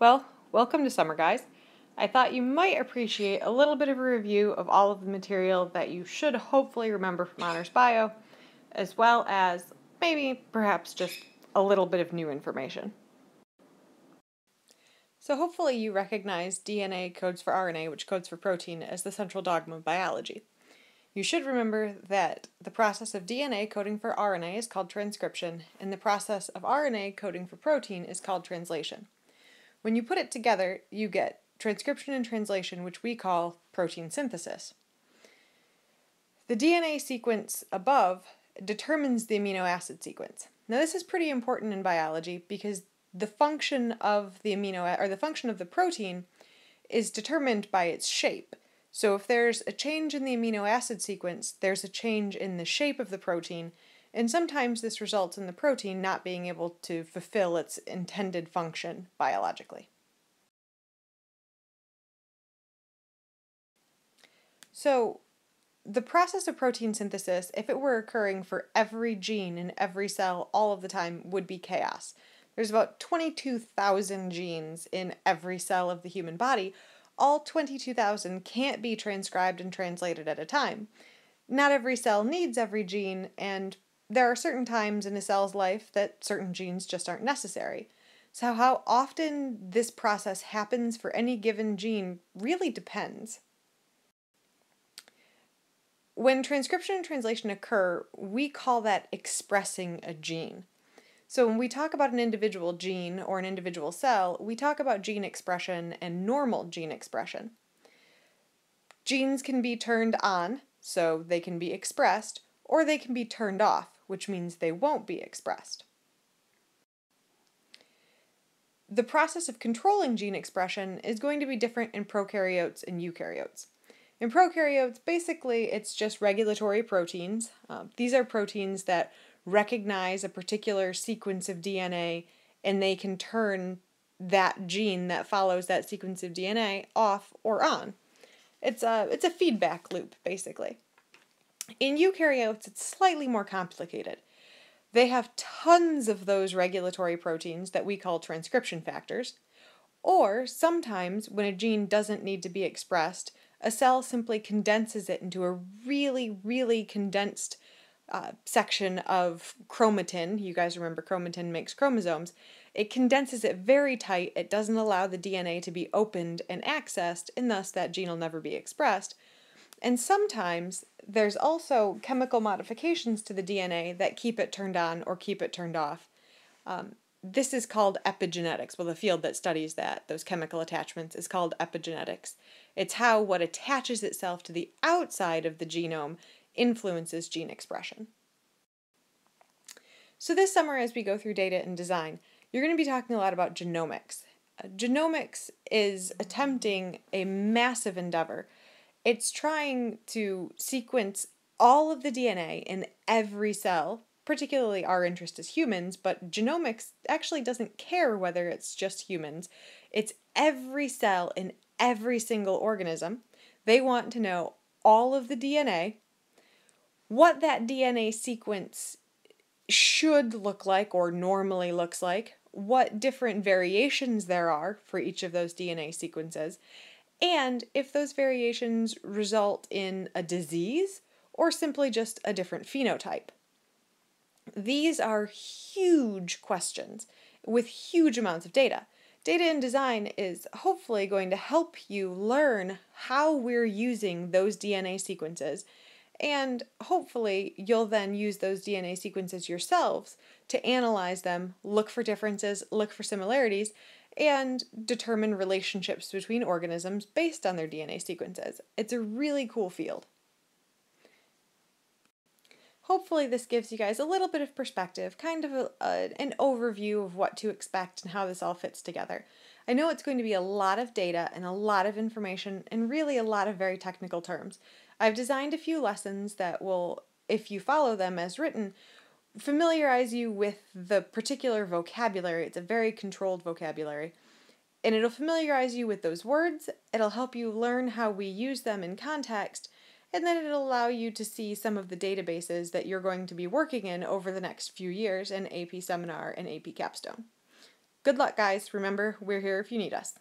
Well, welcome to summer, guys. I thought you might appreciate a little bit of a review of all of the material that you should hopefully remember from Honors Bio, as well as maybe perhaps just a little bit of new information. So hopefully you recognize DNA codes for RNA, which codes for protein, as the central dogma of biology. You should remember that the process of DNA coding for RNA is called transcription, and the process of RNA coding for protein is called translation. When you put it together, you get transcription and translation, which we call protein synthesis. The DNA sequence above determines the amino acid sequence. Now, this is pretty important in biology because the function of the the protein is determined by its shape. So if there's a change in the amino acid sequence, there's a change in the shape of the protein, and sometimes this results in the protein not being able to fulfill its intended function biologically. So the process of protein synthesis, if it were occurring for every gene in every cell all of the time, would be chaos. There's about 22,000 genes in every cell of the human body. All 22,000 can't be transcribed and translated at a time. Not every cell needs every gene, and there are certain times in a cell's life that certain genes just aren't necessary. So how often this process happens for any given gene really depends. When transcription and translation occur, we call that expressing a gene. So when we talk about an individual gene or an individual cell, we talk about gene expression and normal gene expression. Genes can be turned on, so they can be expressed, or they can be turned off, which means they won't be expressed. The process of controlling gene expression is going to be different in prokaryotes and eukaryotes. In prokaryotes, basically, it's just regulatory proteins. These are proteins that recognize a particular sequence of DNA, and they can turn that gene that follows that sequence of DNA off or on. It's a feedback loop, basically. In eukaryotes, it's slightly more complicated. They have tons of those regulatory proteins that we call transcription factors, or sometimes when a gene doesn't need to be expressed, a cell simply condenses it into a really, really condensed section of chromatin. You guys remember chromatin makes chromosomes. It condenses it very tight. It doesn't allow the DNA to be opened and accessed, and thus that gene will never be expressed. And sometimes there's also chemical modifications to the DNA that keep it turned on or keep it turned off. This is called epigenetics. Well, the field that studies those chemical attachments, is called epigenetics. It's how what attaches itself to the outside of the genome influences gene expression. So this summer, as we go through data and design, you're going to be talking a lot about genomics. Genomics is attempting a massive endeavor. It's trying to sequence all of the DNA in every cell. Particularly our interest is humans, but genomics actually doesn't care whether it's just humans. It's every cell in every single organism. They want to know all of the DNA, what that DNA sequence should look like or normally looks like, what different variations there are for each of those DNA sequences, and if those variations result in a disease or simply just a different phenotype. These are huge questions with huge amounts of data. Data in design is hopefully going to help you learn how we're using those DNA sequences, and hopefully you'll then use those DNA sequences yourselves to analyze them, look for differences, look for similarities, and determine relationships between organisms based on their DNA sequences. It's a really cool field. Hopefully this gives you guys a little bit of perspective, kind of an overview of what to expect and how this all fits together. I know it's going to be a lot of data and a lot of information and really a lot of very technical terms. I've designed a few lessons that will, if you follow them as written, familiarize you with the particular vocabulary. It's a very controlled vocabulary. And it'll familiarize you with those words, it'll help you learn how we use them in context, and then it'll allow you to see some of the databases that you're going to be working in over the next few years in AP Seminar and AP Capstone. Good luck, guys. Remember, we're here if you need us.